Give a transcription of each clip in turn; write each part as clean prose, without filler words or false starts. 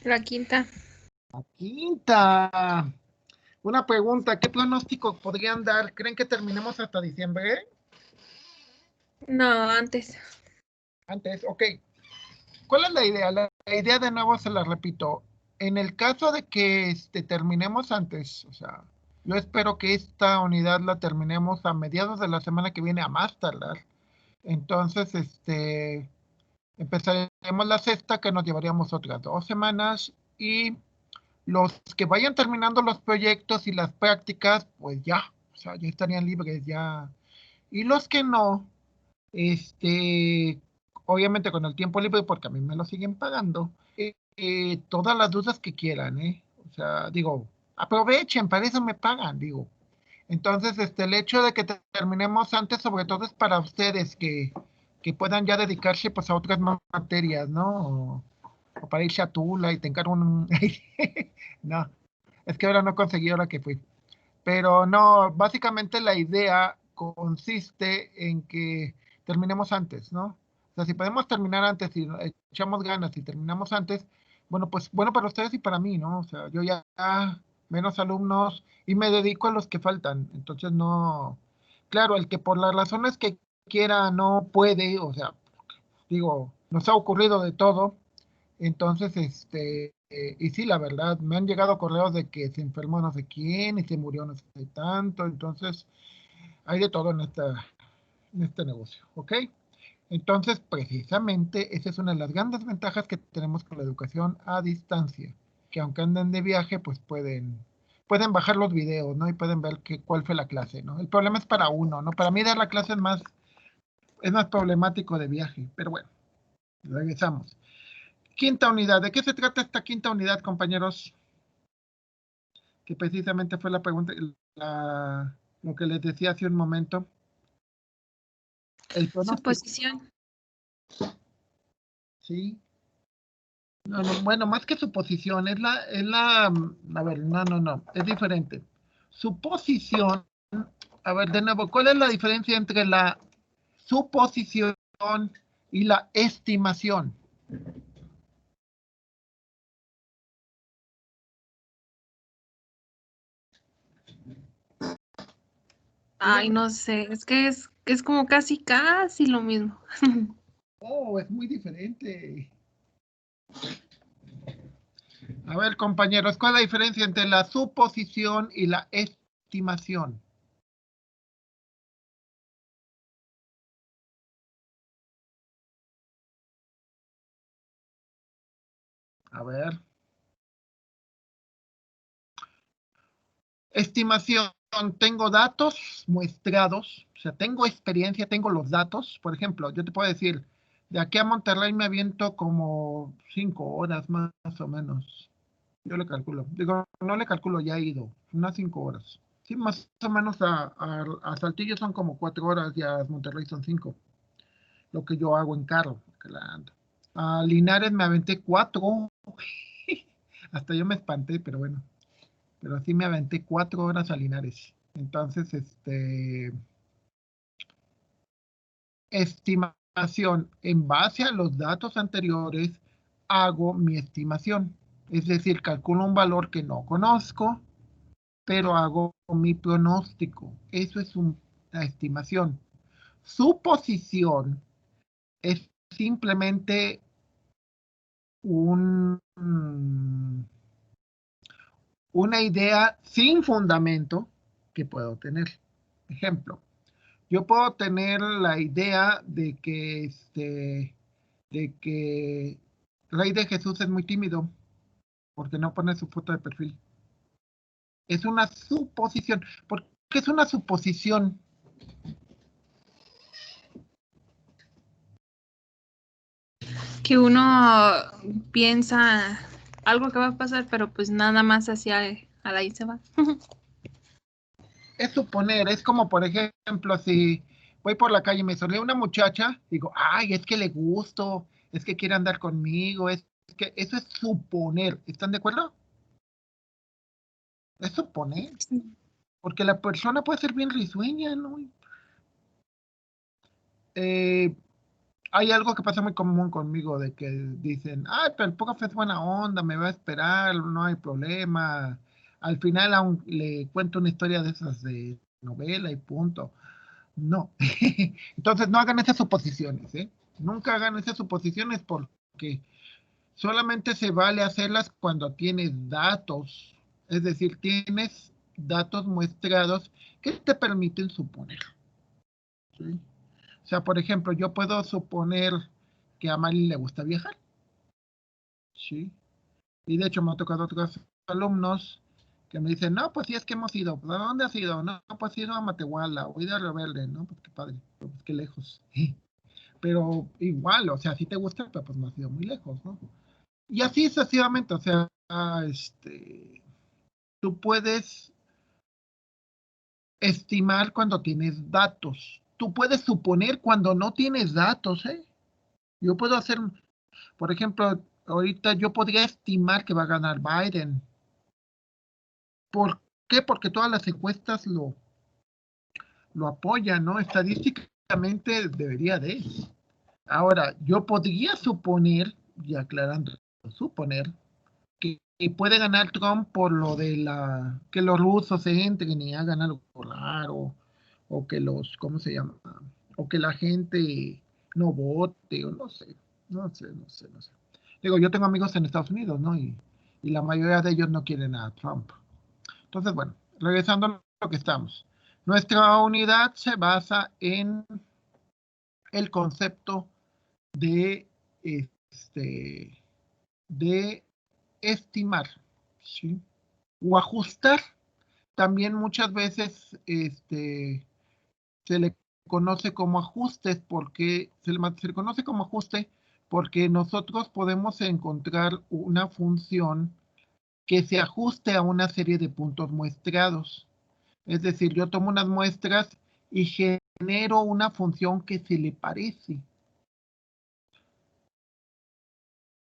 La quinta. La quinta. Una pregunta, ¿qué pronóstico podrían dar? ¿Creen que terminemos hasta diciembre? No, antes. Antes, ok. ¿Cuál es la idea? La idea de nuevo se la repito. En el caso de que terminemos antes, o sea, yo espero que esta unidad la terminemos a mediados de la semana que viene a más tardar. Entonces, empezaremos la sexta, que nos llevaríamos otras 2 semanas, y los que vayan terminando los proyectos y las prácticas, pues ya, o sea, ya estarían libres ya. Y los que no, obviamente con el tiempo libre, porque a mí me lo siguen pagando, todas las dudas que quieran, ¿eh? O sea, digo, aprovechen, para eso me pagan, digo. Entonces, el hecho de que terminemos antes, sobre todo es para ustedes que puedan ya dedicarse pues a otras materias, ¿no? O para irse a Tula y tengan un... no, es que ahora no conseguí ahora que fui. Pero no, básicamente la idea consiste en que terminemos antes, ¿no? O sea, si podemos terminar antes y echamos ganas y terminamos antes, bueno, pues bueno para ustedes y para mí, ¿no? O sea, yo ya menos alumnos y me dedico a los que faltan. Entonces no, claro, el que por las razones que quiera no puede, o sea, digo, nos ha ocurrido de todo. Entonces, y sí, la verdad, me han llegado correos de que se enfermó no sé quién y se murió no sé tanto. Entonces, hay de todo en este negocio, ¿ok? Entonces, precisamente, esa es una de las grandes ventajas que tenemos con la educación a distancia, que aunque anden de viaje, pues pueden bajar los videos, ¿no? Y pueden ver cuál fue la clase, ¿no? El problema es para uno, ¿no? Para mí dar la clase es más problemático de viaje, pero bueno, regresamos. Quinta unidad. ¿De qué se trata esta quinta unidad, compañeros? Que precisamente fue la pregunta, lo que les decía hace un momento. El pronóstico, Suposición. ¿sí? No, no, bueno, más que suposición, a ver, no, es diferente. Suposición, a ver, de nuevo, ¿cuál es la diferencia entre la suposición y la estimación? Ay, no sé, es como casi lo mismo. Oh, es muy diferente. A ver, compañeros, ¿cuál es la diferencia entre la suposición y la estimación? A ver. Estimación, tengo datos muestrados, o sea, tengo experiencia, tengo los datos. Por ejemplo, yo te puedo decir, de aquí a Monterrey me aviento como 5 horas más o menos. Yo le calculo. Digo, no le calculo, ya he ido. Unas 5 horas. Sí, más o menos a Saltillo son como 4 horas y a Monterrey son 5. Lo que yo hago en carro, que la ando. A Linares me aventé 4. Hasta yo me espanté, pero bueno. Pero sí me aventé 4 horas a Linares. Entonces, estimación. En base a los datos anteriores, hago mi estimación. Es decir, calculo un valor que no conozco, pero hago mi pronóstico. Eso es una estimación. Suposición es simplemente un, una idea sin fundamento que puedo tener. Ejemplo, yo puedo tener la idea de que Rey de Jesús es muy tímido porque no pone su foto de perfil. Es una suposición. ¿Por qué es una suposición? Que uno piensa algo que va a pasar, pero pues nada más hacia a la ahí se va. Es suponer, es como por ejemplo, si voy por la calle y me sonríe una muchacha, digo, ay, es que le gusto, es que quiere andar conmigo, es que eso es suponer. ¿Están de acuerdo? Es suponer, porque la persona puede ser bien risueña, ¿no? Eh, hay algo que pasa muy común conmigo de que dicen, ay, pero el profe es buena onda, me va a esperar, no hay problema. Al final aún le cuento una historia de esas de novela y punto. No. Entonces no hagan esas suposiciones, ¿eh? Nunca hagan esas suposiciones porque solamente se vale hacerlas cuando tienes datos. Es decir, tienes datos muestrados que te permiten suponer. ¿Sí? O sea, por ejemplo, yo puedo suponer que a Mali le gusta viajar, ¿sí? Y de hecho me ha tocado otros alumnos que me dicen, no, pues sí, es que hemos ido. ¿A dónde has ido? No, pues he ido a Matehuala o he ido a Rebelde, ¿no? Pues qué padre, pues qué lejos. Pero igual, o sea, si te gusta, pero pues no has ido muy lejos, ¿no? Y así sucesivamente, o sea, tú puedes estimar cuando tienes datos. Tú puedes suponer cuando no tienes datos, ¿eh? Yo puedo hacer, por ejemplo, ahorita yo podría estimar que va a ganar Biden. ¿Por qué? Porque todas las encuestas lo apoyan, ¿no? Estadísticamente debería de. Ahora, yo podría suponer, y aclarando, suponer, que puede ganar Trump por lo de que los rusos se entren y hagan algo raro, o que ¿cómo se llama? O que la gente no vote, o no sé. Digo, yo tengo amigos en Estados Unidos, ¿no? Y la mayoría de ellos no quieren a Trump. Entonces, bueno, regresando a lo que estamos. Nuestra unidad se basa en el concepto de, de estimar, ¿sí? O ajustar. También muchas veces se le conoce como ajustes porque se le conoce como ajuste porque nosotros podemos encontrar una función que se ajuste a una serie de puntos muestrados. Es decir, yo tomo unas muestras y genero una función que se le parece.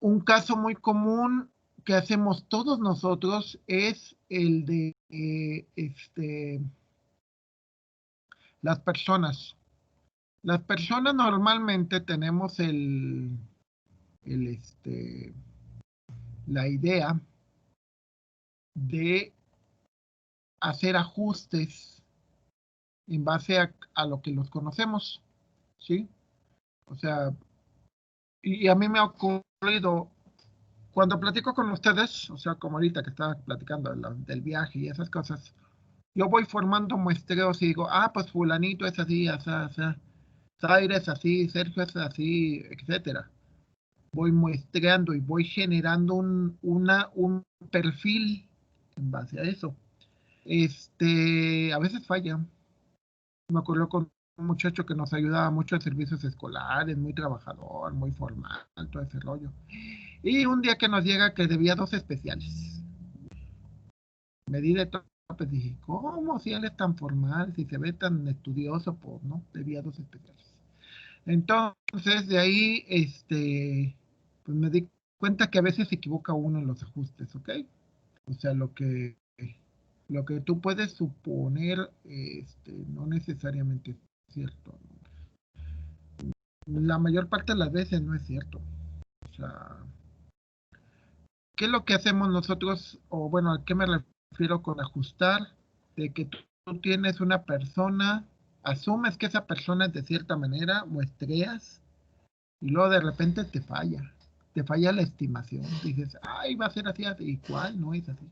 Un caso muy común que hacemos todos nosotros es el de las personas. Las personas normalmente tenemos el, la idea de hacer ajustes en base a lo que los conocemos, ¿sí? O sea, y a mí me ha ocurrido, cuando platico con ustedes, o sea, como ahorita que estaba platicando del viaje y esas cosas, yo voy formando muestreos y digo, ah, pues fulanito es así, así, así, Zaire es así, Sergio es así, etcétera. Voy muestreando y voy generando un perfil en base a eso. A veces falla. Me acuerdo con un muchacho que nos ayudaba mucho en servicios escolares, muy trabajador, muy formal, todo ese rollo. Y un día que nos llega que debía 2 especiales. Me di de topes, dije, ¿cómo si él es tan formal, si se ve tan estudioso? Pues no, debía 2 especiales. Entonces, de ahí, pues me di cuenta que a veces se equivoca uno en los ajustes, ¿ok? O sea, lo que tú puedes suponer, no necesariamente es cierto. La mayor parte de las veces no es cierto. O sea, ¿qué es lo que hacemos nosotros? O bueno, ¿a qué me refiero con ajustar? De que tú tienes una persona, asumes que esa persona es de cierta manera, muestreas, y luego de repente te falla la estimación. Dices, ay, va a ser así, así, ¿y cuál? No es así.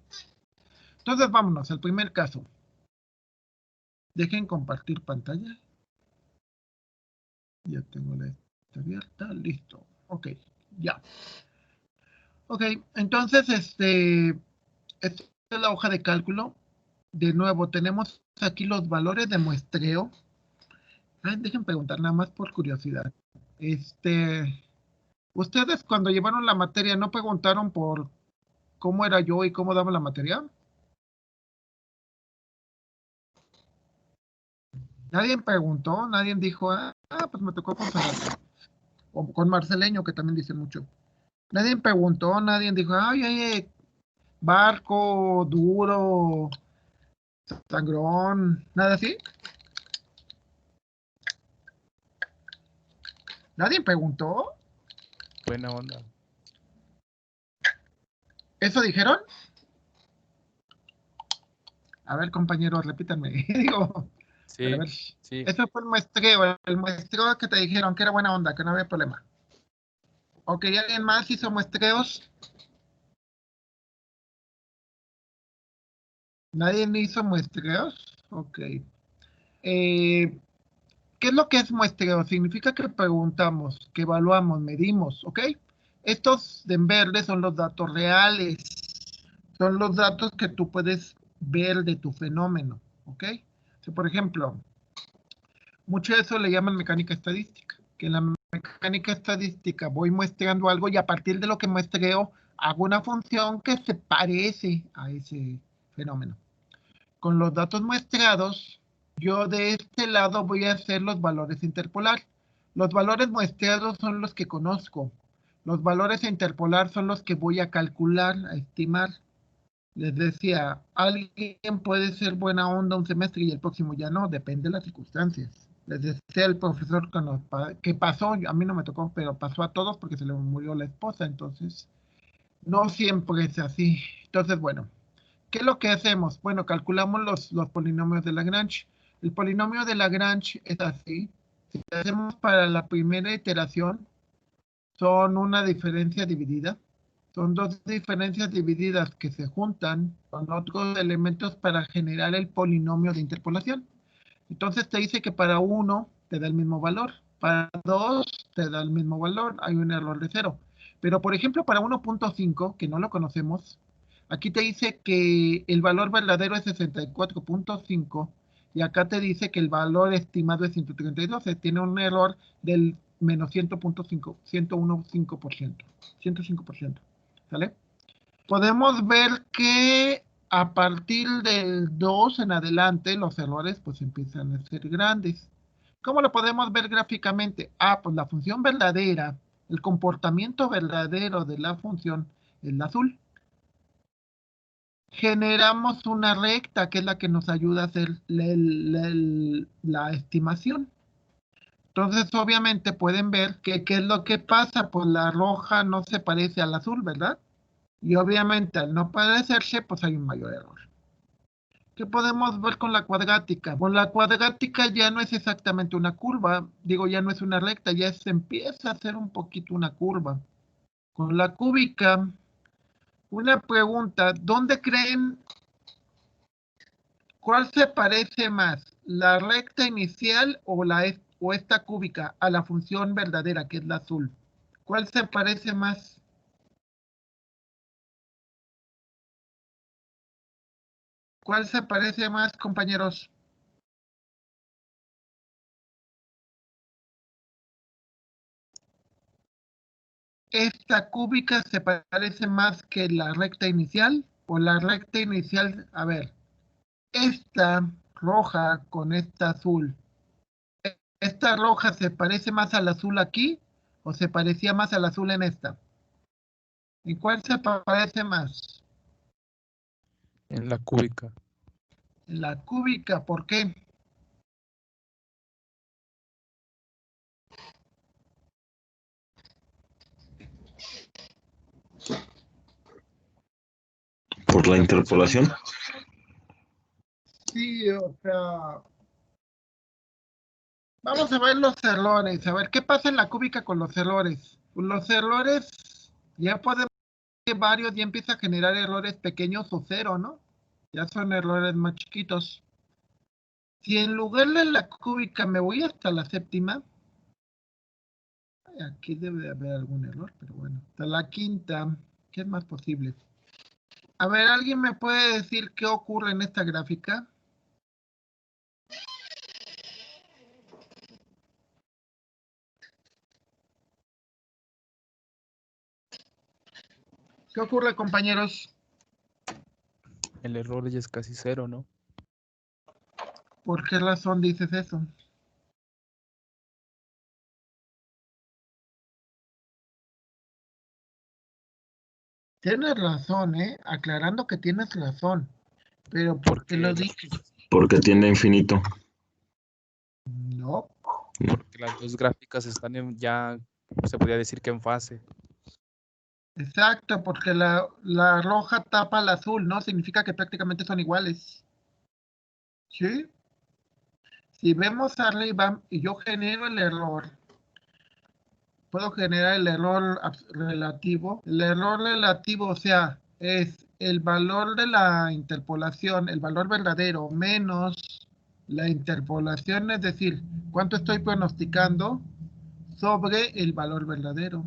Entonces vámonos al primer caso. Dejen compartir pantalla. Ya tengo la abierta, listo. Ok, ya. Ok, entonces, esta es la hoja de cálculo. De nuevo, tenemos aquí los valores de muestreo. Dejen preguntar nada más por curiosidad. ¿Ustedes cuando llevaron la materia no preguntaron por cómo era yo y cómo daba la materia? Nadie preguntó, nadie dijo, pues me tocó con Ferrari. O con Marceleño, que también dice mucho. Nadie preguntó, nadie dijo, ay, ay, barco, duro, sangrón, nada así. ¿Nadie preguntó? Buena onda. ¿Eso dijeron? A ver, compañeros, repítanme. Digo, Sí, a ver. sí. Eso fue el muestreo que te dijeron que era buena onda, que no había problema. Ok, ¿alguien más hizo muestreos? ¿Nadie hizo muestreos? Ok. ¿Qué es lo que es muestreo? Significa que preguntamos, que evaluamos, medimos, ¿ok? Estos de en verde son los datos reales. Son los datos que tú puedes ver de tu fenómeno, ¿ok? O por ejemplo, mucho de eso le llaman mecánica estadística, que en la mecánica estadística voy muestreando algo y a partir de lo que muestreo hago una función que se parece a ese fenómeno. Con los datos muestreados, yo de este lado voy a hacer los valores interpolar. Los valores muestreados son los que conozco. Los valores a interpolar son los que voy a calcular, a estimar. Les decía, alguien puede ser buena onda un semestre y el próximo ya no, depende de las circunstancias. Les decía el profesor que pasó, a mí no me tocó, pero pasó a todos porque se le murió la esposa, entonces no siempre es así. Entonces, bueno, ¿qué es lo que hacemos? Bueno, calculamos los polinomios de Lagrange. El polinomio de Lagrange es así. Si hacemos para la primera iteración, son una diferencia dividida. Son dos diferencias divididas que se juntan con otros elementos para generar el polinomio de interpolación. Entonces te dice que para 1 te da el mismo valor, para 2 te da el mismo valor, hay un error de 0. Pero por ejemplo para 1.5, que no lo conocemos, aquí te dice que el valor verdadero es 64.5 y acá te dice que el valor estimado es 132, tiene un error del menos 100.5, 101.5%, 105%, ¿sale? Podemos ver que a partir del 2 en adelante los errores pues empiezan a ser grandes. ¿Cómo lo podemos ver gráficamente? Pues la función verdadera, el comportamiento verdadero de la función es la azul. Generamos una recta que es la que nos ayuda a hacer la estimación. Entonces, obviamente pueden ver que qué es lo que pasa, pues la roja no se parece al azul, ¿verdad? Y obviamente al no parecerse, pues hay un mayor error. ¿Qué podemos ver con la cuadrática? Con la cuadrática ya no es exactamente una curva, digo, ya no es una recta, ya se empieza a hacer un poquito una curva. Con la cúbica, una pregunta, ¿dónde creen cuál se parece más? ¿La recta inicial o esta cúbica a la función verdadera, que es la azul? ¿Cuál se parece más? ¿Cuál se parece más, compañeros? ¿Esta cúbica se parece más que la recta inicial? O la recta inicial, a ver, esta roja con esta azul. ¿Esta roja se parece más al azul aquí? ¿O se parecía más al azul en esta? ¿En cuál se parece más? En la cúbica. En la cúbica, ¿por qué? Por la interpolación. Sí, o sea, vamos a ver los errores. A ver, ¿qué pasa en la cúbica con los errores? Los errores, ya podemos ver que varios ya empieza a generar errores pequeños o cero, ¿no? Ya son errores más chiquitos. Si en lugar de la cúbica me voy hasta la séptima, aquí debe de haber algún error, pero bueno, hasta la quinta, ¿qué es más posible? A ver, ¿alguien me puede decir qué ocurre en esta gráfica? ¿Qué ocurre, compañeros? El error ya es casi 0, ¿no? ¿Por qué razón dices eso? Tienes razón, ¿eh? Aclarando que tienes razón. Pero ¿por qué lo dices? Porque tiende a infinito. No. No. Porque las dos gráficas están ya, se podría decir que en fase. Exacto, porque la roja tapa la azul, ¿no? Significa que prácticamente son iguales. ¿Sí? Si vemos arriba y yo genero el error, puedo generar el error relativo. El error relativo, o sea, es el valor de la interpolación, el valor verdadero, menos la interpolación, es decir, cuánto estoy pronosticando sobre el valor verdadero.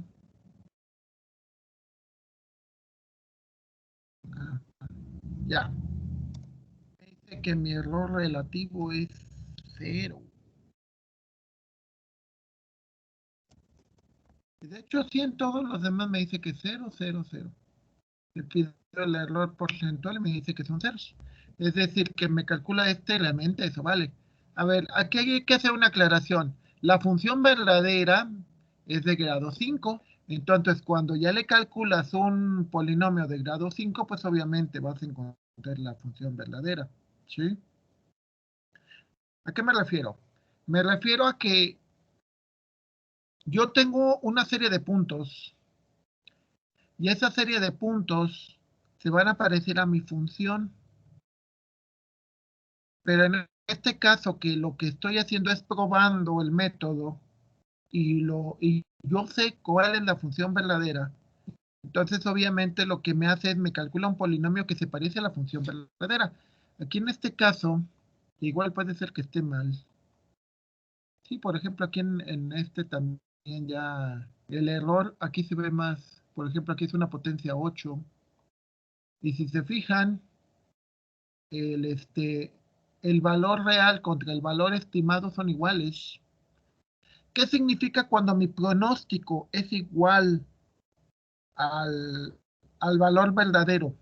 Ya. Dice que mi error relativo es 0. De hecho, sí, en todos los demás me dice que 0, 0, 0. Le pido el error porcentual y me dice que son ceros. Es decir, que me calcula realmente eso, ¿vale? A ver, aquí hay que hacer una aclaración. La función verdadera es de grado 5. Entonces, cuando ya le calculas un polinomio de grado 5, pues obviamente vas a encontrar la función verdadera. ¿Sí? ¿A qué me refiero? Me refiero a que yo tengo una serie de puntos y esa serie de puntos se van a parecer a mi función. Pero en este caso que lo que estoy haciendo es probando el método y yo sé cuál es la función verdadera. Entonces obviamente lo que me hace es me calcula un polinomio que se parece a la función verdadera. Aquí en este caso, igual puede ser que esté mal. Sí, por ejemplo, aquí en este también ya el error, aquí se ve más, por ejemplo, aquí es una potencia 8. Y si se fijan, el valor real contra el valor estimado son iguales. ¿Qué significa cuando mi pronóstico es igual al valor verdadero?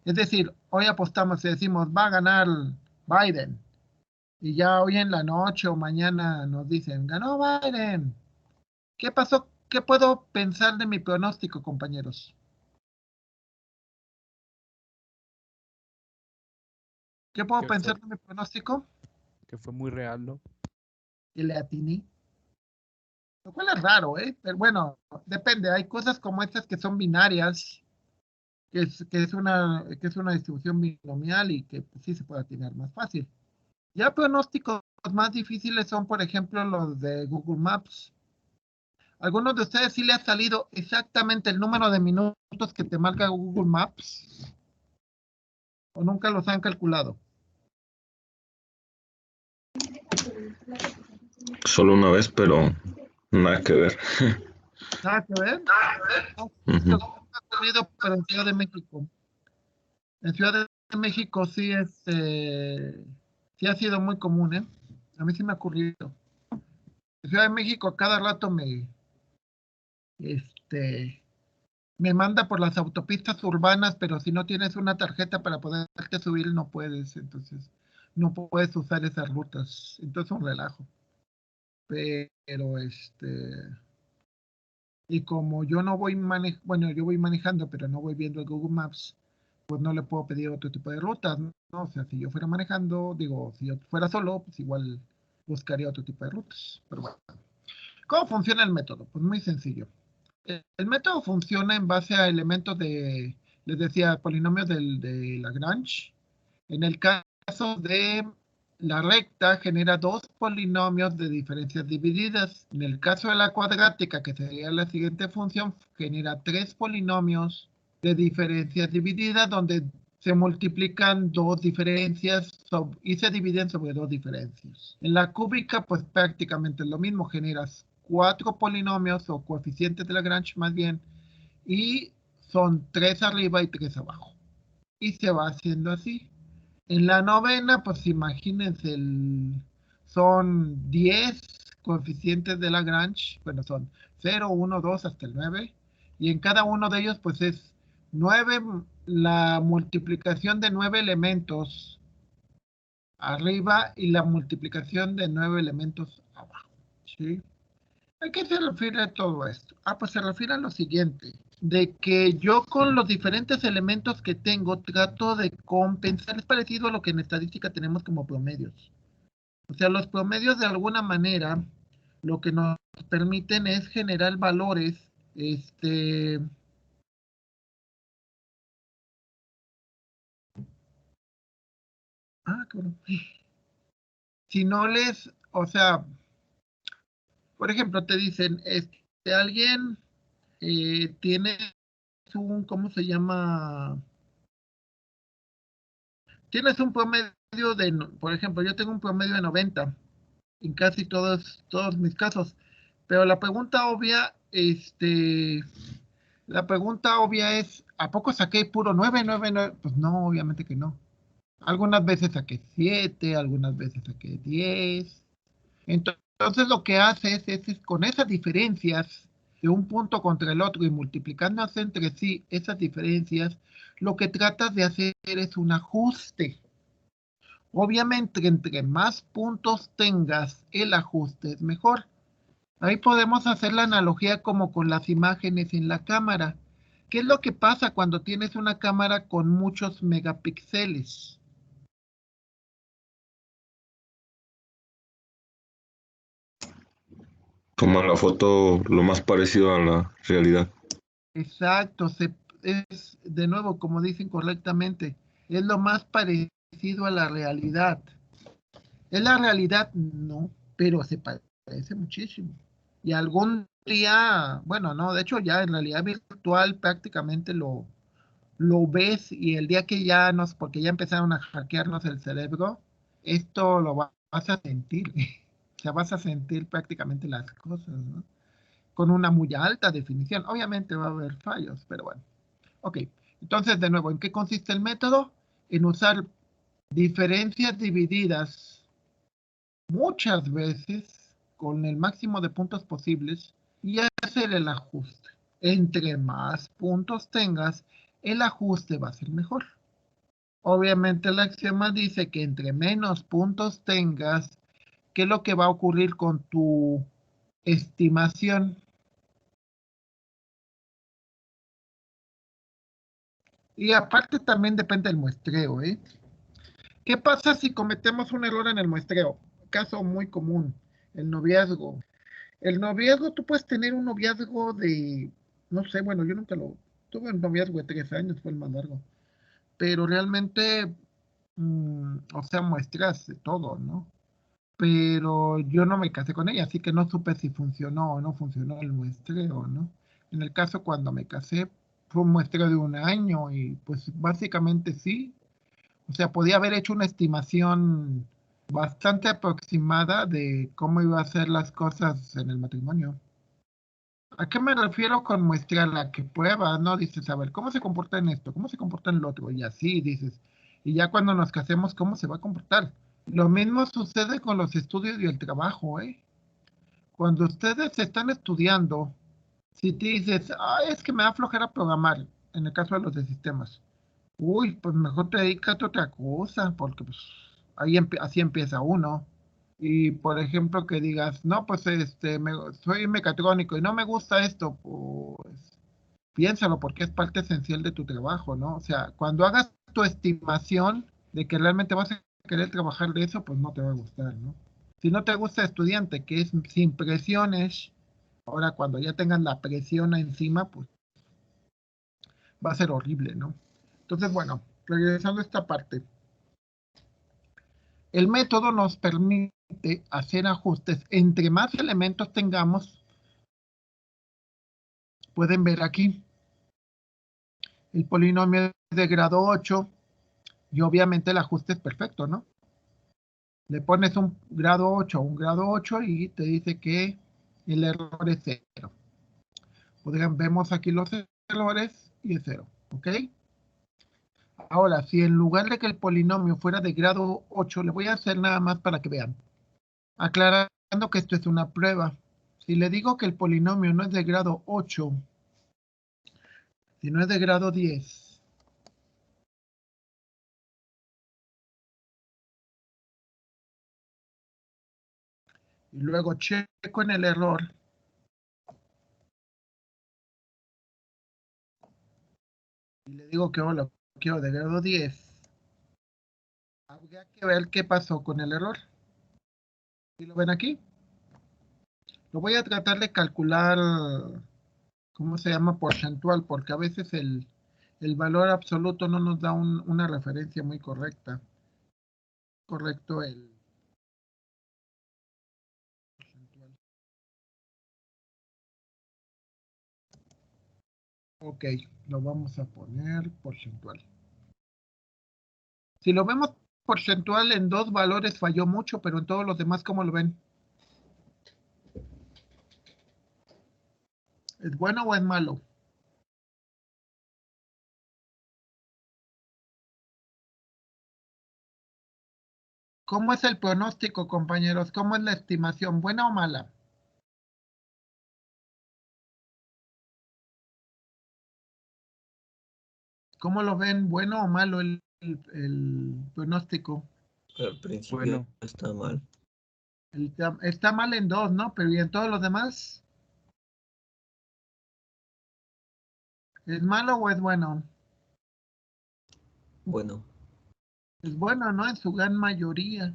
Es decir, hoy apostamos y decimos, va a ganar Biden. Y ya hoy en la noche o mañana nos dicen, ganó Biden. ¿Qué pasó? ¿Qué puedo pensar de mi pronóstico, compañeros? ¿Qué puedo Que fue, pensar de mi pronóstico? que fue muy real, ¿no? Que le atiné. Lo cual es raro, ¿eh? Pero bueno, depende. Hay cosas como estas que son binarias, que es una distribución binomial y que pues, sí se puede atinar más fácil. Ya pronósticos más difíciles son, por ejemplo, los de Google Maps. ¿Algunos de ustedes sí le ha salido exactamente el número de minutos que te marca Google Maps? ¿O nunca los han calculado? Solo una vez, pero nada que ver. ¿Nada que ver? Ujú. Esto ha ocurrido, pero en Ciudad de México. En Ciudad de México sí ha sido muy común, ¿eh? A mí sí me ha ocurrido. En Ciudad de México a cada rato este, me manda por las autopistas urbanas, pero si no tienes una tarjeta para poderte subir, no puedes. Entonces, no puedes usar esas rutas. Entonces, un relajo. Pero, y como yo no voy bueno, yo voy manejando, pero no voy viendo el Google Maps, pues no le puedo pedir otro tipo de rutas, ¿no? O sea, si yo fuera manejando, digo, si yo fuera solo, pues igual buscaría otro tipo de rutas. Pero bueno, ¿cómo funciona el método? Pues muy sencillo. El método funciona en base a elementos les decía, polinomios de Lagrange. En el caso de la recta, genera dos polinomios de diferencias divididas. En el caso de la cuadrática, que sería la siguiente función, genera tres polinomios de diferencias divididas, donde se multiplican dos diferencias y se dividen sobre dos diferencias. En la cúbica, pues prácticamente es lo mismo, generas cuatro polinomios o coeficientes de Lagrange más bien, y son tres arriba y tres abajo. Y se va haciendo así. En la novena, pues imagínense, son 10 coeficientes de Lagrange, bueno, son 0, 1, 2 hasta el 9, y en cada uno de ellos, pues es 9, la multiplicación de 9 elementos arriba y la multiplicación de 9 elementos abajo, ¿sí? ¿A qué se refiere todo esto? Pues se refiere a lo siguiente, de que yo con los diferentes elementos que tengo trato de compensar, es parecido a lo que en estadística tenemos como promedios. O sea, los promedios de alguna manera lo que nos permiten es generar valores, cabrón. Si no les, o sea, por ejemplo, te dicen, alguien tiene ¿cómo se llama? Tienes un promedio por ejemplo, yo tengo un promedio de 90 en casi todos mis casos, pero la pregunta obvia es, ¿a poco saqué puro 9, 9, 9? Pues no, obviamente que no. Algunas veces saqué 7, algunas veces saqué 10. Entonces lo que haces es con esas diferencias de un punto contra el otro y multiplicándose entre sí esas diferencias, lo que tratas de hacer es un ajuste. Obviamente, entre más puntos tengas, el ajuste es mejor. Ahí podemos hacer la analogía como con las imágenes en la cámara. ¿Qué es lo que pasa cuando tienes una cámara con muchos megapíxeles? Toma la foto lo más parecido a la realidad. Exacto, es de nuevo, como dicen correctamente, es lo más parecido a la realidad. ¿Es la realidad? No, pero se parece muchísimo. Y algún día, bueno, no, de hecho ya en realidad virtual prácticamente lo ves y el día que porque ya empezaron a hackearnos el cerebro, esto lo vas a sentir. O sea, vas a sentir prácticamente las cosas, ¿no? Con una muy alta definición. Obviamente va a haber fallos, pero bueno. Ok, entonces de nuevo, ¿en qué consiste el método? En usar diferencias divididas muchas veces con el máximo de puntos posibles y hacer el ajuste. Entre más puntos tengas, el ajuste va a ser mejor. Obviamente el axioma dice que entre menos puntos tengas, ¿qué es lo que va a ocurrir con tu estimación? Y aparte también depende del muestreo, ¿eh? ¿Qué pasa si cometemos un error en el muestreo? Caso muy común, el noviazgo. El noviazgo, tú puedes tener un noviazgo de, no sé, bueno, yo nunca tuve un noviazgo de 3 años, fue el más largo. Pero realmente, o sea, muestras de todo, ¿no? Pero yo no me casé con ella, así que no supe si funcionó o no funcionó el muestreo, ¿no? En el caso cuando me casé, fue un muestreo de 1 año y pues básicamente sí. O sea, podía haber hecho una estimación bastante aproximada de cómo iba a ser las cosas en el matrimonio. ¿A qué me refiero con muestrear la que prueba? No dices, a ver, ¿cómo se comporta en esto? ¿Cómo se comporta en lo otro? Y así dices. Y ya cuando nos casemos, ¿cómo se va a comportar? Lo mismo sucede con los estudios y el trabajo, ¿eh? Cuando ustedes están estudiando, si te dices, es que me da flojera programar, en el caso de los de sistemas, uy, pues mejor te dedicas a otra cosa, porque pues ahí así empieza uno. Y por ejemplo que digas, no, pues soy mecatrónico y no me gusta esto, pues piénsalo porque es parte esencial de tu trabajo, ¿no? O sea, cuando hagas tu estimación de que realmente vas a querer trabajar de eso, pues no te va a gustar, ¿no? Si no te gusta estudiante, que es sin presiones, ahora cuando ya tengas la presión encima, pues va a ser horrible, ¿no? Entonces, bueno, regresando a esta parte. El método nos permite hacer ajustes. Entre más elementos tengamos, pueden ver aquí, el polinomio es de grado 8 y obviamente el ajuste es perfecto, ¿no? Le pones un grado 8 un grado 8 y te dice que el error es 0. Vemos aquí los errores y es 0, ¿ok? Ahora, si en lugar de que el polinomio fuera de grado 8, le voy a hacer nada más para que vean. Aclarando que esto es una prueba. Si le digo que el polinomio no es de grado 8, sino es de grado 10, y luego checo en el error, y le digo que lo quiero de grado 10, habría que ver qué pasó con el error. ¿Sí lo ven aquí? Lo voy a tratar de calcular, ¿cómo se llama? Porcentual, porque a veces el valor absoluto no nos da una referencia muy correcta. Correcto el porcentual. Ok, lo vamos a poner porcentual. Si lo vemos porcentual en dos valores falló mucho, pero en todos los demás, ¿cómo lo ven? ¿Es bueno o es malo? ¿Cómo es el pronóstico, compañeros? ¿Cómo es la estimación? ¿Buena o mala? ¿Cómo lo ven? ¿Bueno o malo el pronóstico? Al principio Bueno, está mal. Está mal en dos, ¿no? Pero ¿y en todos los demás? ¿Es malo o es bueno? Bueno, Es bueno, ¿no? En su gran mayoría.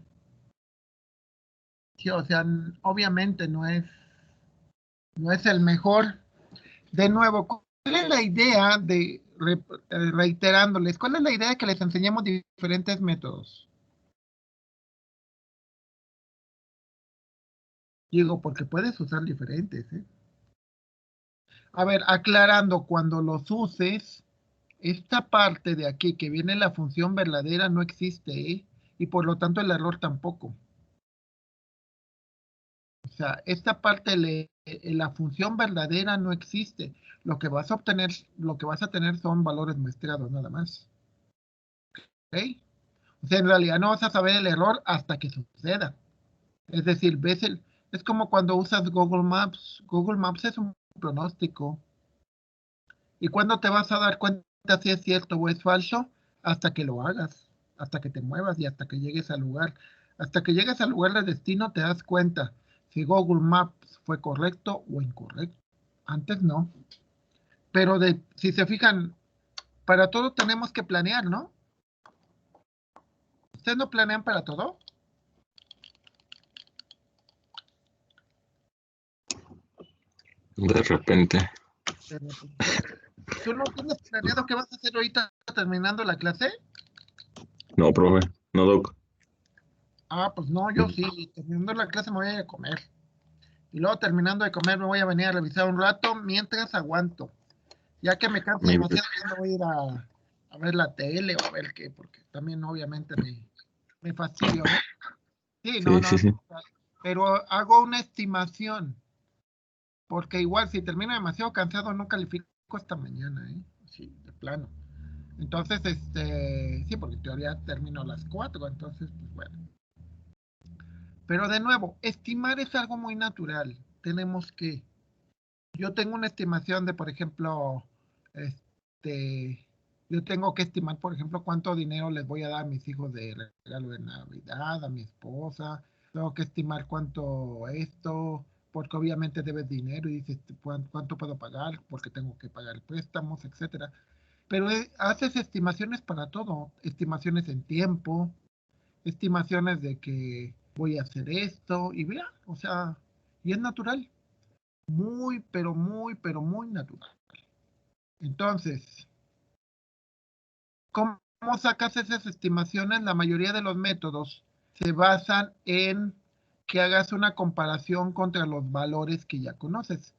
Sí, o sea, obviamente no es el mejor. De nuevo, ¿cuál es la idea reiterándoles, cuál es la idea de que les enseñemos diferentes métodos? Digo, porque puedes usar diferentes, ¿eh? A ver, aclarando, cuando los uses, esta parte de aquí que viene la función verdadera no existe, ¿eh? Y por lo tanto el error tampoco. O sea, esta parte, la función verdadera no existe. Lo que vas a obtener, lo que vas a tener son valores muestreados nada más. ¿Ok? O sea, en realidad no vas a saber el error hasta que suceda. Es decir, es como cuando usas Google Maps. Google Maps es un pronóstico. ¿Y cuándo te vas a dar cuenta si es cierto o es falso? Hasta que lo hagas, hasta que te muevas y hasta que llegues al lugar. Hasta que llegues al lugar de destino te das cuenta si Google Maps fue correcto o incorrecto. Antes no. Pero si se fijan, para todo tenemos que planear, ¿no? ¿Ustedes no planean para todo? De repente. ¿Tú no tienes planeado qué vas a hacer ahorita terminando la clase? No, profe. No, doc. Ah, pues no, yo sí. Terminando la clase me voy a ir a comer. Y luego terminando de comer me voy a venir a revisar un rato mientras aguanto. Ya que me canso Mi- demasiado, ya me voy a ir a ver la tele o a ver qué, porque también obviamente me fastidio, ¿no? Sí, no, Sí, no, sí, sí. pero hago una estimación, porque igual si termino demasiado cansado no califico hasta mañana, ¿eh? Sí, de plano. Entonces, sí, porque en teoría termino a las 4, entonces, pues bueno. Pero de nuevo, estimar es algo muy natural. Yo tengo una estimación de, por ejemplo, este, yo tengo que estimar, por ejemplo, cuánto dinero les voy a dar a mis hijos de regalo de Navidad, a mi esposa. Tengo que estimar cuánto esto, porque obviamente debes dinero y dices cuánto puedo pagar, porque tengo que pagar préstamos, etcétera. Pero haces estimaciones para todo, estimaciones en tiempo, estimaciones de que voy a hacer esto y vea, o sea, y es natural, muy, pero muy natural. Entonces, ¿cómo sacas esas estimaciones? La mayoría de los métodos se basan en que hagas una comparación contra los valores que ya conoces,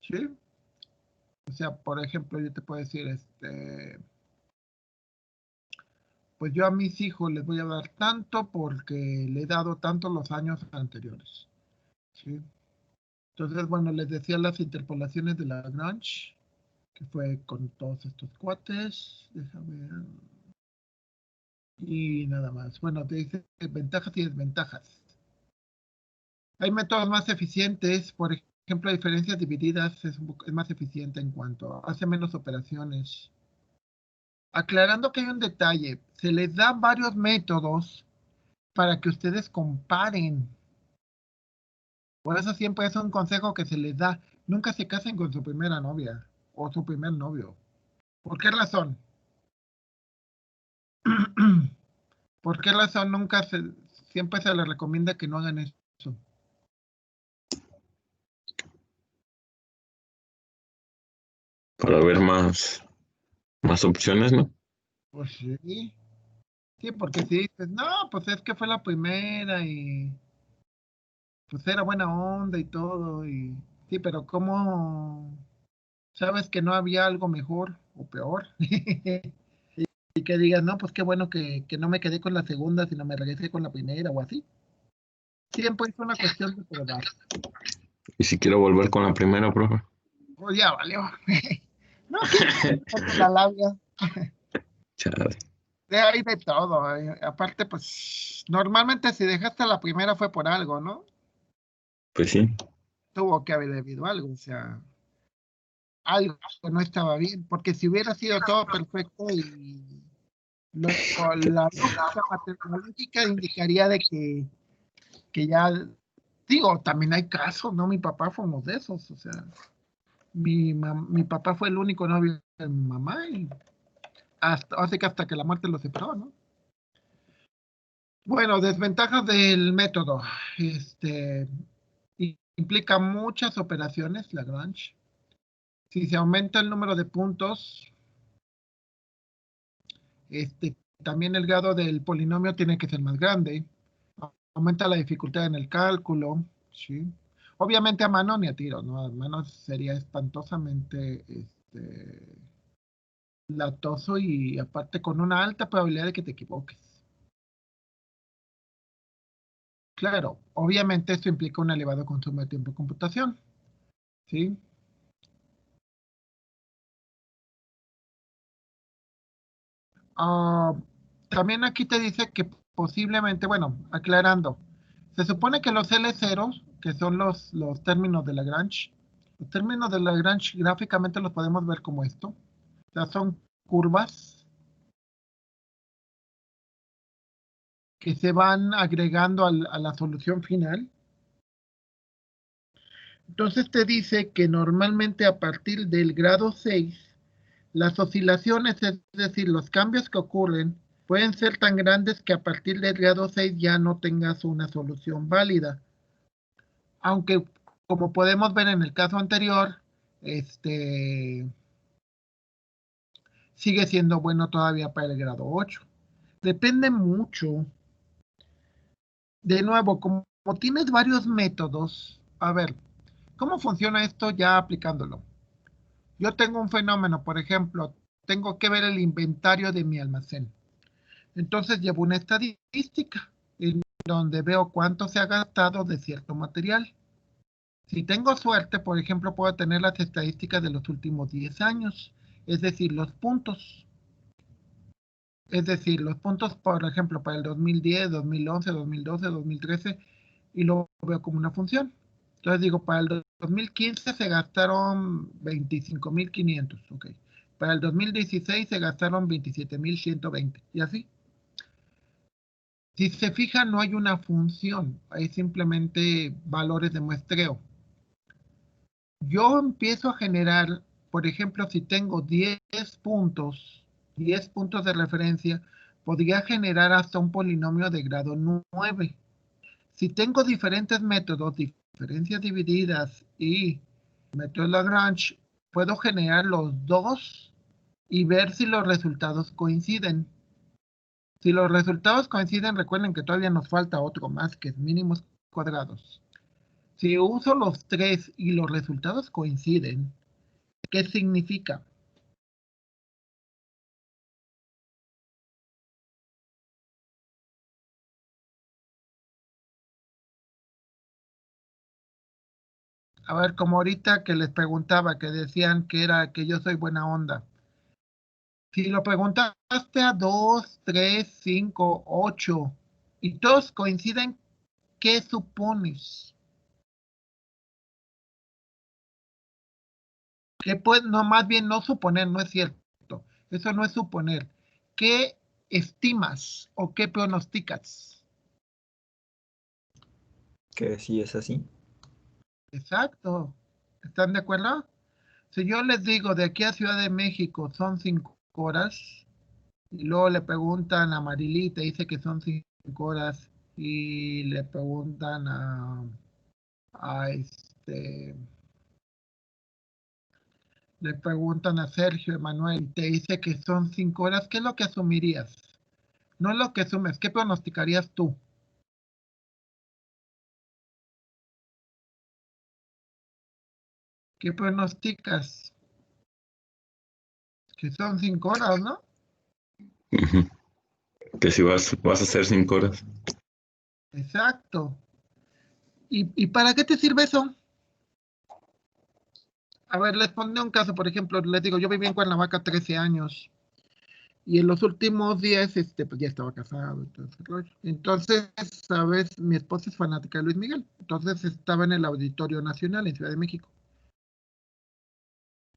¿sí? O sea, por ejemplo, yo te puedo decir, pues yo a mis hijos les voy a dar tanto porque le he dado tanto los años anteriores, ¿sí? Entonces, bueno, les decía las interpolaciones de Lagrange, que fue con todos estos cuates. Déjame ver. Y nada más. Bueno, te dice ventajas y desventajas. Hay métodos más eficientes, por ejemplo, diferencias divididas es más eficiente en cuanto hace menos operaciones. Aclarando que hay un detalle, se les da varios métodos para que ustedes comparen. Por eso siempre es un consejo que se les da. Nunca se casen con su primera novia o su primer novio. ¿Por qué razón? ¿Por qué razón siempre se les recomienda que no hagan eso? para ver más opciones, ¿no? Pues sí. Sí, porque si dices, no, pues es que fue la primera y pues era buena onda y todo. Y sí, pero ¿cómo sabes que no había algo mejor o peor? Y que digas, no, pues qué bueno que no me quedé con la segunda, sino me regresé con la primera o así. Siempre es una cuestión de probar. Y si quiero volver con la primera, profe. Pues ya valió. No, quién sabe, porque la labia. Chale. De ahí de todo. Aparte, pues normalmente si dejaste la primera fue por algo, ¿no? Pues sí. Tuvo que haber debido algo, o sea, algo no estaba bien, porque si hubiera sido todo perfecto y la lógica paternológica indicaría de que ya, digo, también hay casos, ¿no? Mi papá fue uno de esos, o sea, mi papá fue el único novio de mi mamá y así que hasta que la muerte lo separó, ¿no? Bueno, desventajas del método. Este implica muchas operaciones, Lagrange. Si se aumenta el número de puntos, también el grado del polinomio tiene que ser más grande. Aumenta la dificultad en el cálculo, ¿sí? Obviamente a mano ni a tiro, ¿no? A mano sería espantosamente latoso y aparte con una alta probabilidad de que te equivoques. Claro, obviamente esto implica un elevado consumo de tiempo de computación, ¿sí? Ah, también aquí te dice que posiblemente, bueno, aclarando, se supone que los L0, que son los términos de Lagrange, los términos de Lagrange gráficamente los podemos ver como esto. O sea, son curvas que se van agregando a la solución final. Entonces te dice que normalmente a partir del grado 6, las oscilaciones, es decir, los cambios que ocurren, pueden ser tan grandes que a partir del grado 6 ya no tengas una solución válida. Aunque, como podemos ver en el caso anterior, sigue siendo bueno todavía para el grado 8. Depende mucho. De nuevo, como tienes varios métodos, a ver, ¿cómo funciona esto ya aplicándolo? Yo tengo un fenómeno, por ejemplo, tengo que ver el inventario de mi almacén. Entonces llevo una estadística en donde veo cuánto se ha gastado de cierto material. Si tengo suerte, por ejemplo, puedo tener las estadísticas de los últimos 10 años, es decir, los puntos. Es decir, los puntos, por ejemplo, para el 2010, 2011, 2012, 2013, y lo veo como una función. Entonces digo, para el 2015 se gastaron 25.500, ok. Para el 2016 se gastaron 27.120, y así. Si se fija, no hay una función, hay simplemente valores de muestreo. Yo empiezo a generar, por ejemplo, si tengo 10 puntos, 10 puntos de referencia, podría generar hasta un polinomio de grado 9. Si tengo diferentes métodos, diferencias divididas y método Lagrange, puedo generar los dos y ver si los resultados coinciden. Si los resultados coinciden, recuerden que todavía nos falta otro más, que es mínimos cuadrados. Si uso los tres y los resultados coinciden, ¿qué significa? A ver, como ahorita que les preguntaba, que decían que era que yo soy buena onda. Si lo preguntaste a 2, 3, 5, 8 y todos coinciden, ¿qué supones? Que pues, no, más bien no suponer, no es cierto. Eso no es suponer. ¿Qué estimas o qué pronosticas? Que sí es así. Exacto. ¿Están de acuerdo? Si yo les digo de aquí a Ciudad de México son 5 horas, y luego le preguntan a Marilita, dice que son 5 horas, y le preguntan a Le preguntan a Sergio Emanuel y te dice que son 5 horas, ¿qué es lo que asumirías? No es lo que asumes, ¿qué pronosticarías tú? ¿Qué pronosticas? Que son 5 horas, ¿no? Ujú. Que si vas a hacer 5 horas. Exacto. ¿Y para qué te sirve eso? A ver, les pondré un caso, por ejemplo, les digo, yo viví en Cuernavaca 13 años y en los últimos días, pues ya estaba casado. Entonces, sabes, mi esposa es fanática de Luis Miguel. Entonces estaba en el Auditorio Nacional en Ciudad de México.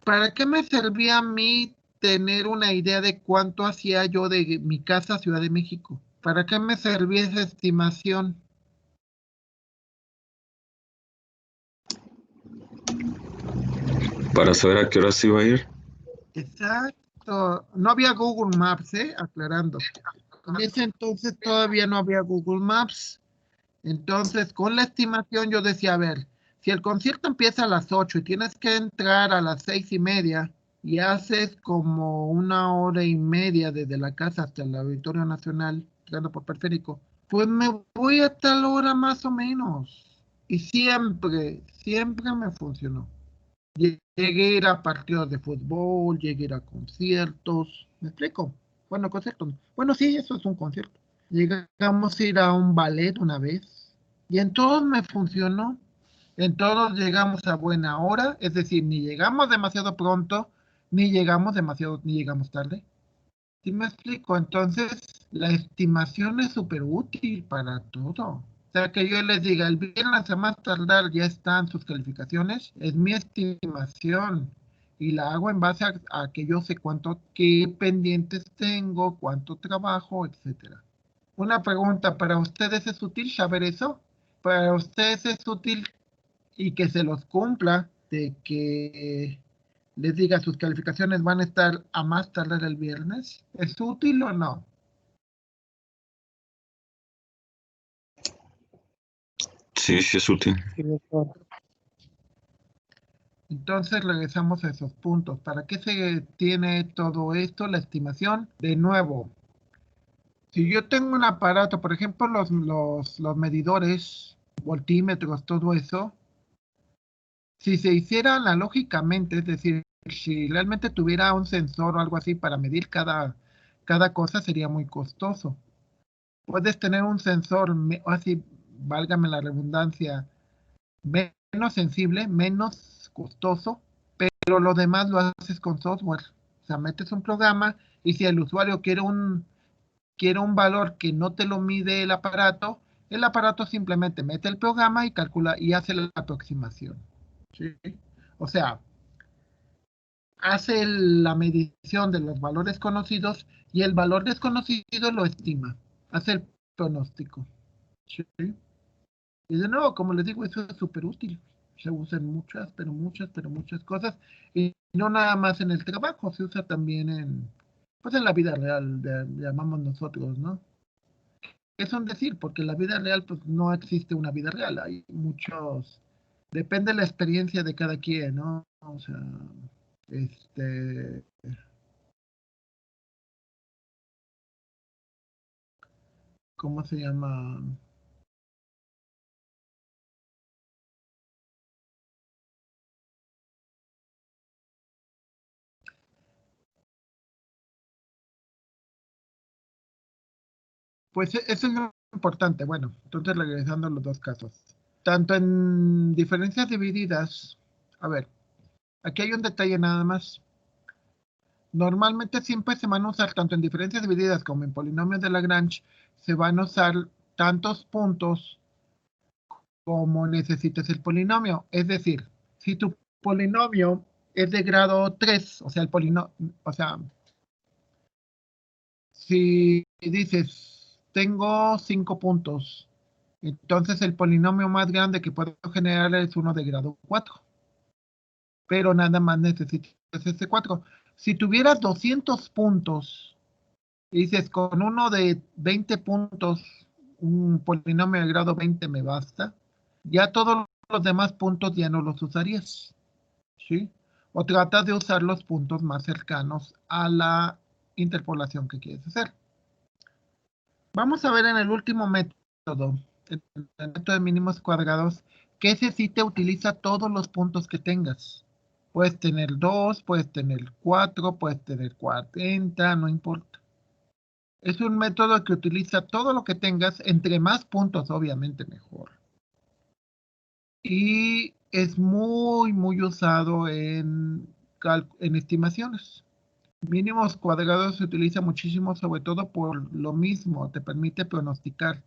¿Para qué me servía a mí tener una idea de cuánto hacía yo de mi casa a Ciudad de México? ¿Para qué me servía esa estimación? Para saber a qué horas iba a ir. Exacto. No había Google Maps, aclarando. En ese entonces todavía no había Google Maps. Entonces, con la estimación yo decía, a ver, si el concierto empieza a las 8 y tienes que entrar a las 6:30 y haces como 1 hora y media desde la casa hasta el Auditorio Nacional, llegando por periférico, pues me voy a tal hora más o menos. Y siempre me funcionó. Llegué a ir a partidos de fútbol, llegué a ir a conciertos, ¿me explico? Bueno, conciertos. Bueno, sí, eso es un concierto. Llegamos a ir a un ballet una vez y en todos me funcionó. En todos llegamos a buena hora, es decir, ni llegamos demasiado pronto, ni llegamos tarde. ¿Sí me explico? Entonces, la estimación es súper útil para todo. O sea, que yo les diga, el viernes a más tardar ya están sus calificaciones, es mi estimación. Y la hago en base a que yo sé qué pendientes tengo, cuánto trabajo, etcétera. Una pregunta, ¿para ustedes es útil saber eso? ¿Para ustedes es útil y que se los cumpla de que les diga sus calificaciones van a estar a más tardar el viernes? ¿Es útil o no? Sí, sí es útil. Sí, doctor. Entonces regresamos a esos puntos. ¿Para qué se tiene todo esto? La estimación. De nuevo, si yo tengo un aparato, por ejemplo, los medidores, voltímetros, todo eso, si se hiciera analógicamente, es decir, si realmente tuviera un sensor o algo así para medir cada cosa, sería muy costoso. Puedes tener un sensor, así, válgame la redundancia, menos sensible, menos costoso, pero lo demás lo haces con software. O sea, metes un programa y si el usuario quiere un valor que no te lo mide el aparato simplemente mete el programa y calcula y hace la aproximación. ¿Sí? O sea, hace la medición de los valores conocidos y el valor desconocido lo estima, hace el pronóstico. ¿Sí? Y de nuevo, como les digo, eso es súper útil. Se usa en muchas cosas. Y no nada más en el trabajo, se usa también pues en la vida real, llamamos nosotros, ¿no? Es un decir, porque en la vida real, pues no existe una vida real. Hay depende de la experiencia de cada quien, ¿no? O sea, este, ¿cómo se llama? Pues eso es lo importante. Bueno, entonces regresando a los dos casos. Tanto en diferencias divididas, a ver, aquí hay un detalle nada más. Normalmente siempre se van a usar, tanto en diferencias divididas como en polinomios de Lagrange, se van a usar tantos puntos como necesites el polinomio. Es decir, si tu polinomio es de grado 3, o sea, si dices, tengo 5 puntos, entonces el polinomio más grande que puedo generar es uno de grado 4, pero nada más necesitas ese 4. Si tuvieras 200 puntos, y dices, con uno de 20 puntos, un polinomio de grado 20 me basta, ya todos los demás puntos ya no los usarías, ¿sí? o tratas de usar los puntos más cercanos a la interpolación que quieres hacer. Vamos a ver en el último método, el método de mínimos cuadrados, que ese sí te utiliza todos los puntos que tengas. Puedes tener 2, puedes tener 4, puedes tener 40, no importa. Es un método que utiliza todo lo que tengas, entre más puntos obviamente mejor. Y es muy usado en estimaciones. Mínimos cuadrados se utiliza muchísimo, sobre todo por lo mismo, te permite pronosticar,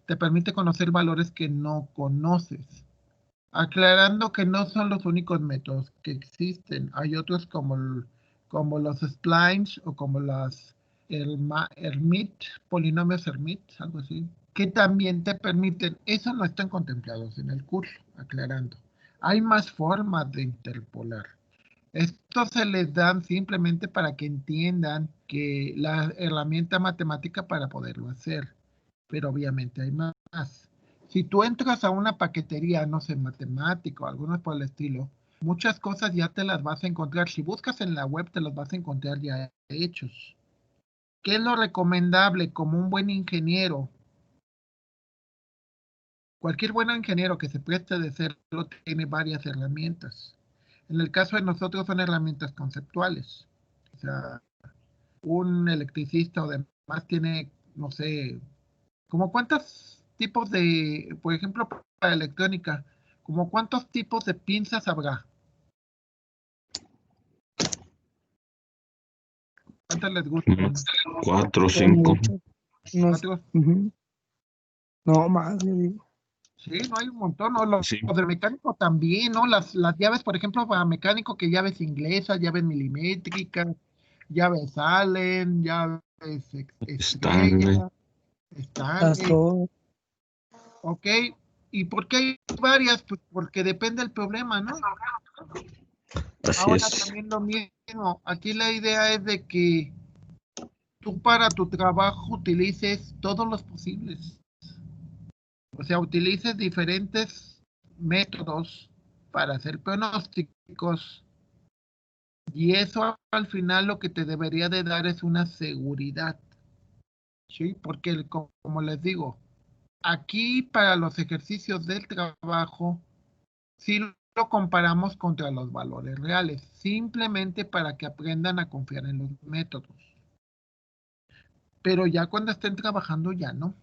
te permite conocer valores que no conoces. Aclarando que no son los únicos métodos que existen, hay otros como los splines o como las Hermite, polinomios Hermite, algo así, que también te permiten, eso no están contemplados en el curso, aclarando. Hay más formas de interpolar. Esto se les dan simplemente para que entiendan que la herramienta matemática para poderlo hacer, pero obviamente hay más. Si tú entras a una paquetería, no sé, matemático, algunos por el estilo, muchas cosas ya te las vas a encontrar. Si buscas en la web, te los vas a encontrar ya hechos. ¿Qué es lo recomendable como un buen ingeniero? Cualquier buen ingeniero que se preste de serlo tiene varias herramientas. En el caso de nosotros son herramientas conceptuales. O sea, un electricista o demás tiene, no sé, como cuántos tipos de, por ejemplo, para electrónica, como cuántos tipos de pinzas habrá. ¿Cuántas les gustan? 4 o Son 5. muchos. Unos- ¿Cuatro? ujú. No, más, yo digo. Sí, no hay un montón, ¿no? Los Sí. de mecánico también, ¿no? Las llaves, por ejemplo, para mecánico, que llaves inglesas, llaves milimétricas, llaves Allen, llaves Stanley. estrella, Las Stanley, dos. ¿ok? ¿Y por qué hay varias? Pues porque depende del problema, ¿no? Así Ahora es. también lo mismo, aquí la idea es de que tú para tu trabajo utilices todos los posibles. O sea, utilices diferentes métodos para hacer pronósticos y eso al final lo que te debería de dar es una seguridad, ¿sí? Porque como les digo, aquí para los ejercicios del trabajo, sí lo comparamos contra los valores reales, simplemente para que aprendan a confiar en los métodos. Pero ya cuando estén trabajando, ya no.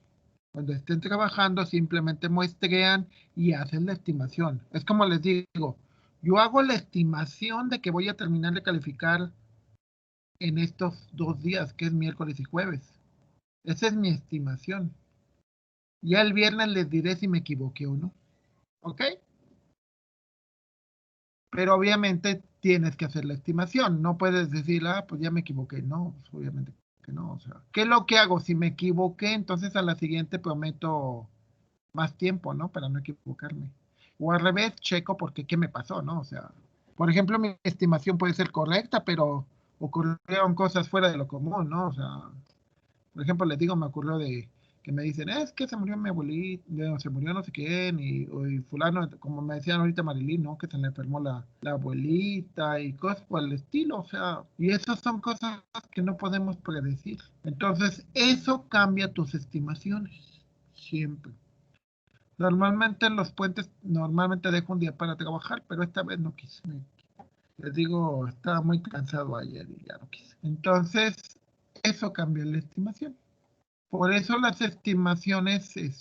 Cuando estén trabajando, simplemente muestrean y hacen la estimación. Es como les digo, yo hago la estimación de que voy a terminar de calificar en estos 2 días, que es miércoles y jueves. Esa es mi estimación. Ya el viernes les diré si me equivoqué o no. ¿Ok? Pero obviamente tienes que hacer la estimación. No puedes decir, pues ya me equivoqué. No, pues obviamente que no. O sea, ¿qué es lo que hago? Si me equivoqué, entonces a la siguiente prometo más tiempo, ¿no? Para no equivocarme. O al revés, checo porque qué me pasó, ¿no? O sea, por ejemplo, mi estimación puede ser correcta, pero ocurrieron cosas fuera de lo común, ¿no? O sea, por ejemplo, les digo, me ocurrió de que me dicen, es que se murió mi abuelita, se murió no sé quién, y fulano, como me decían ahorita Marilyn, ¿no? Que se le enfermó la abuelita y cosas por el estilo, o sea, y esas son cosas que no podemos predecir. Entonces, eso cambia tus estimaciones, siempre. Normalmente en los puentes, normalmente dejo un día para trabajar, pero esta vez no quise. Les digo, estaba muy cansado ayer y ya no quise. Entonces, eso cambió la estimación. Por eso las estimaciones